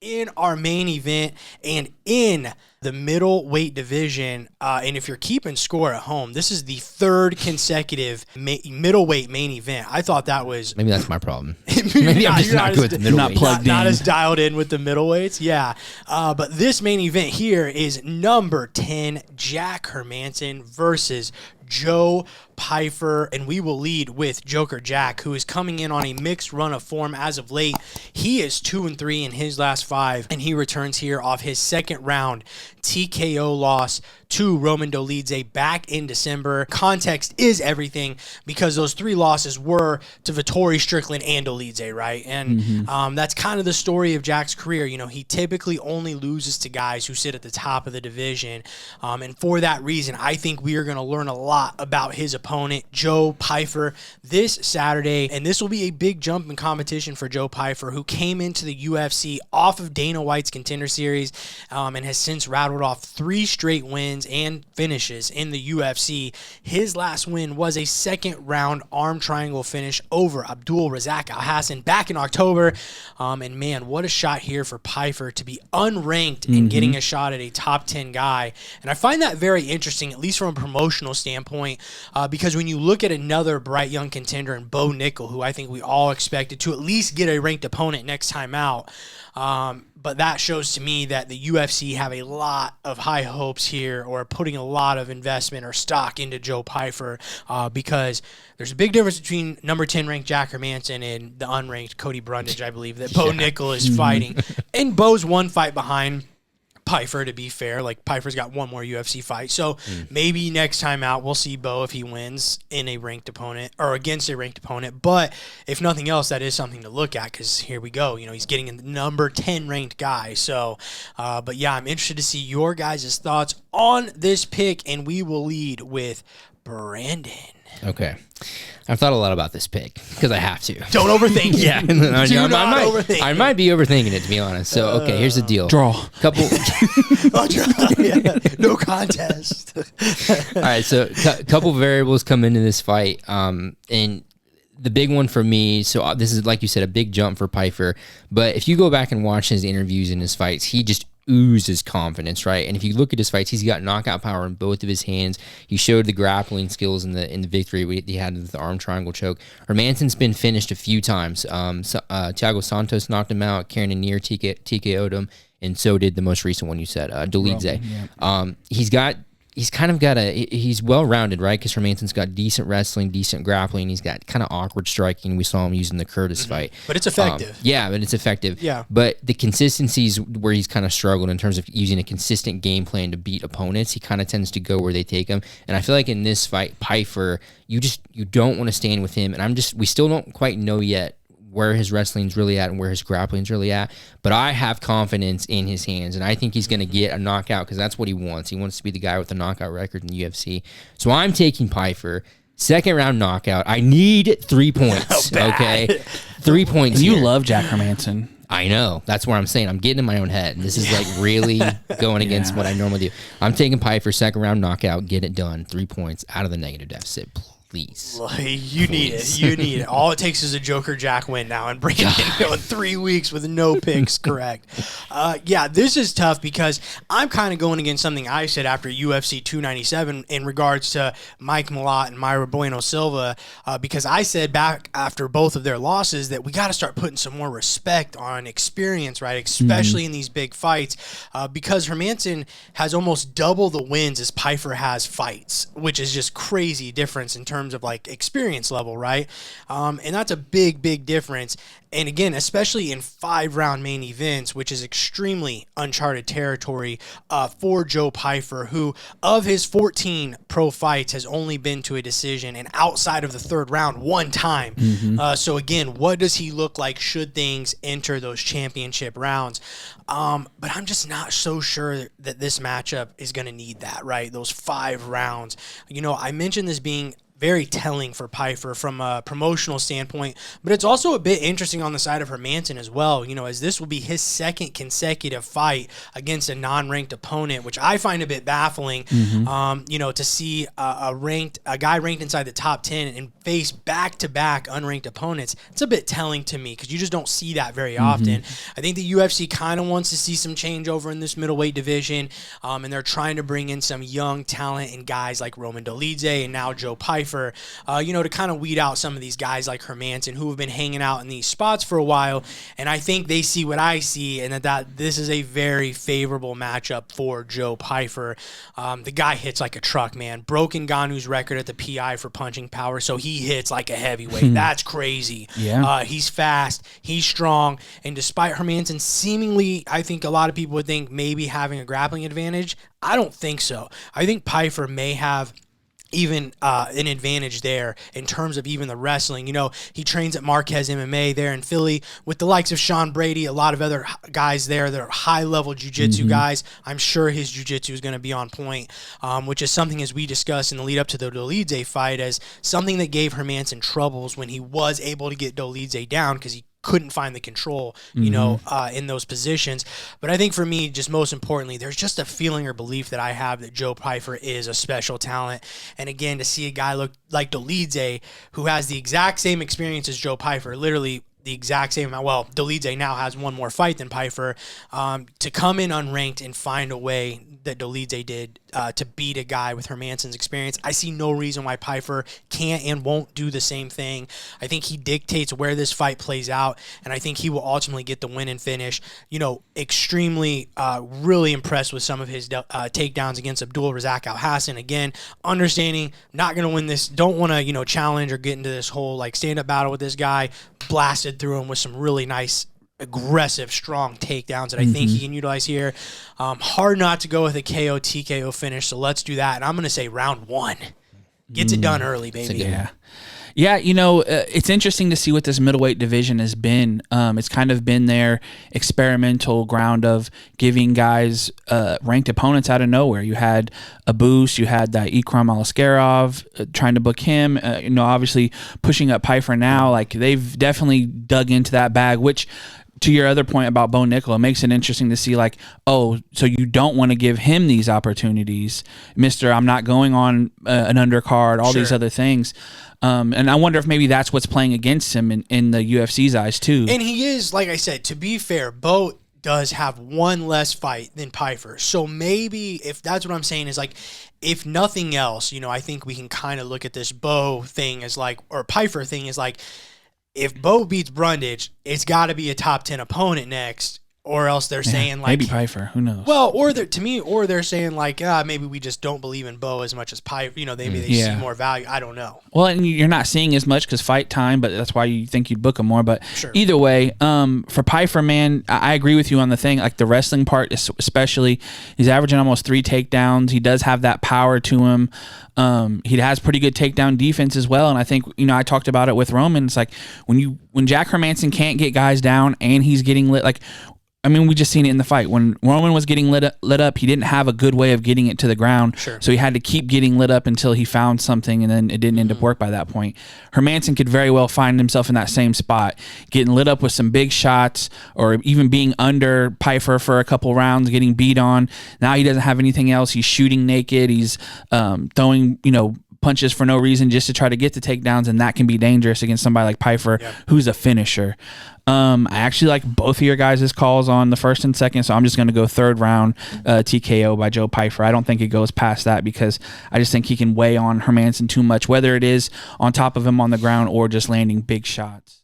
in our main event and in the middleweight division. And if you're keeping score at home, this is the third consecutive middleweight main event. I thought that was... Maybe that's my problem. Maybe I'm just not good with middleweight. Not as dialed in with the middleweights. Yeah. But this main event here is number 10, Jack Hermansson versus Joe Pyfer, and we will lead with Joker Jack, who is coming in on a mixed run of form as of late. He is 2-3 in his last 5, and he returns here off his second round TKO loss to Roman Dolidze back in December. Context is everything, because those 3 losses were to Vettori, Strickland, and Dolidze, right? And that's kind of the story of Jack's career. You know, he typically only loses to guys who sit at the top of the division, and for that reason, I think we are going to learn a lot about his opponent, Joe Pyfer, this Saturday, and this will be a big jump in competition for Joe Pyfer, who came into the UFC off of Dana White's Contender Series and has since rattled off 3 straight wins and finishes in the UFC. His last win was a second-round arm triangle finish over Abdul Razak Al Hassan back in October, and man, what a shot here for Pyfer to be unranked and getting a shot at a top 10 guy. And I find that very interesting, at least from a promotional standpoint, because when you look at another bright young contender in Bo Nickel, who I think we all expected to at least get a ranked opponent next time out, but that shows to me that the UFC have a lot of high hopes here, or putting a lot of investment or stock into Joe Pyfer, because there's a big difference between number 10 ranked Jack Hermansson and the unranked Cody Brundage, I believe, that Bo Nickel is fighting. And Bo's one fight behind Pyfer, to be fair. Like, Pyfer's got one more UFC fight, so maybe next time out we'll see Bo if he wins in a ranked opponent or against a ranked opponent. But if nothing else, that is something to look at, because here we go, you know, he's getting a number 10 ranked guy. So but yeah, I'm interested to see your guys' thoughts on this pick, and we will lead with Brandon. Okay. I've thought a lot about this pick because I have to. Don't overthink it. Yeah. Overthink I might be overthinking it, to be honest. So, okay, here's the deal. Draw. Couple. Yeah, no contest. All right, so couple variables come into this fight. And the big one for me, so this is, like you said, a big jump for Pyfer. But if you go back and watch his interviews and his fights, he just oozes confidence, right? And if you look at his fights, he's got knockout power in both of his hands. He showed the grappling skills in the victory he had with the arm triangle choke. Hermansson's been finished a few times. Thiago Santos knocked him out. Karen Neer TKO'd him, and so did the most recent one you said, Dolidze. Yeah. He's well-rounded, right? Because Hermansson's got decent wrestling, decent grappling. He's got kind of awkward striking. We saw him using the Curtis fight. But it's effective. But it's effective. Yeah. But the consistencies where he's kind of struggled in terms of using a consistent game plan to beat opponents, he kind of tends to go where they take him. And I feel like in this fight, Pyfer, you don't want to stand with him. And we still don't quite know yet where his wrestling's really at and where his grappling's really at. But I have confidence in his hands, and I think he's going to get a knockout because that's what he wants. He wants to be the guy with the knockout record in the UFC. So I'm taking Pyfer. Second round knockout. I need 3 points, okay? 3 points. You love Jack Hermansson. I know. That's where I'm saying. I'm getting in my own head. And this is like really going against what I normally do. I'm taking Pyfer, second round knockout, get it done. 3 points out of the negative deficit. Please. You need it. You need it. All it takes is a Joker Jack win now, and bring it in 3 weeks with no picks correct. Yeah, this is tough because I'm kind of going against something I said after UFC 297 in regards to Mike Malott and Myra Bueno Silva, because I said back after both of their losses that we got to start putting some more respect on experience, right? Especially in these big fights, because Hermansson has almost double the wins as Pyfer has fights, which is just crazy difference in terms of like experience level, right? And that's a big difference. And again, especially in 5-round main events, which is extremely uncharted territory for Joe Pyfer, who of his 14 pro fights has only been to a decision, and outside of the third round one time. So again, what does he look like should things enter those championship rounds? But I'm just not so sure that this matchup is going to need that, right? Those 5 rounds. You know, I mentioned this being very telling for Pyfer from a promotional standpoint, but it's also a bit interesting on the side of Hermansson as well, as this will be his second consecutive fight against a non-ranked opponent, which I find a bit baffling, to see a guy ranked inside the top 10 and face back-to-back unranked opponents. It's a bit telling to me because you just don't see that very often. I think the UFC kind of wants to see some changeover in this middleweight division, and they're trying to bring in some young talent and guys like Roman Dolidze and now Joe Pyfer, to kind of weed out some of these guys like Hermansson who have been hanging out in these spots for a while. And I think they see what I see, and that this is a very favorable matchup for Joe Pyfer. The guy hits like a truck, man. Broken Ngannou's record at the PI for punching power, so he hits like a heavyweight. That's crazy. Yeah. He's fast, he's strong, and despite Hermansson seemingly, I think a lot of people would think maybe having a grappling advantage, I don't think so. I think Pyfer may have even an advantage there in terms of even the wrestling. He trains at Marquez MMA there in Philly with the likes of Sean Brady, a lot of other guys there that are high-level jiu-jitsu guys. I'm sure his jiu-jitsu is going to be on point, which is something, as we discussed in the lead-up to the Dolidze fight, as something that gave Hermansson troubles when he was able to get Dolidze down because he couldn't find the control, in those positions. But I think for me, just most importantly, there's just a feeling or belief that I have that Joe Pyfer is a special talent. And again, to see a guy look like Dolidze, who has the exact same experience as Joe Pyfer, literally the exact same amount. Well, Dolidze now has one more fight than Pyfer. To come in unranked and find a way that Dolidze did to beat a guy with Hermansson's experience, I see no reason why Pyfer can't and won't do the same thing. I think he dictates where this fight plays out, and I think he will ultimately get the win and finish. Extremely, really impressed with some of his takedowns against Abdul Razak Al Hassan. Again, understanding not going to win this, don't want to, challenge or get into this whole stand-up battle with this guy. Blasted through him with some really nice, aggressive, strong takedowns that I think he can utilize here. Hard not to go with a KO TKO finish, so let's do that. And I'm going to say round 1. Gets it done early, baby. Yeah, it's interesting to see what this middleweight division has been. It's kind of been their experimental ground of giving guys ranked opponents out of nowhere. You had a boost, you had that Ikram Alaskarov trying to book him, obviously pushing up Pyfer now. Like, they've definitely dug into that bag, which, to your other point about Bo Nickel, it makes it interesting to see, so you don't want to give him these opportunities, Mr. I'm not going on an undercard, all these other things. And I wonder if maybe that's what's playing against him in the UFC's eyes too. And he is, like I said, to be fair, Bo does have one less fight than Pyfer. So maybe, if that's what I'm saying, is if nothing else, I think we can kind of look at this Bo thing as or Pyfer thing as if Bo beats Brundage, it's got to be a top 10 opponent next. Or else they're saying maybe Pyfer, who knows? Well, or they're saying maybe we just don't believe in Bo as much as Pyfer. Maybe they see more value. I don't know. Well, and you're not seeing as much because fight time, but that's why you think you'd book him more. But either way, for Pyfer, man, I agree with you on the thing. The wrestling part, especially, he's averaging almost 3 takedowns. He does have that power to him. He has pretty good takedown defense as well. And I think, I talked about it with Roman. It's when Jack Hermansson can't get guys down and he's getting lit, we just seen it in the fight. When Roman was getting lit up, he didn't have a good way of getting it to the ground. So he had to keep getting lit up until he found something, and then it didn't end up work by that point. Hermansson could very well find himself in that same spot, getting lit up with some big shots, or even being under Pyfer for a couple rounds, getting beat on. Now he doesn't have anything else. He's shooting naked. He's throwing, punches for no reason just to try to get the takedowns, and that can be dangerous against somebody like Pyfer, who's a finisher. I actually like both of your guys' calls on the first and second, so I'm just going to go third round TKO by Joe Pyfer. I don't think it goes past that because I just think he can weigh on Hermansson too much, whether it is on top of him on the ground or just landing big shots.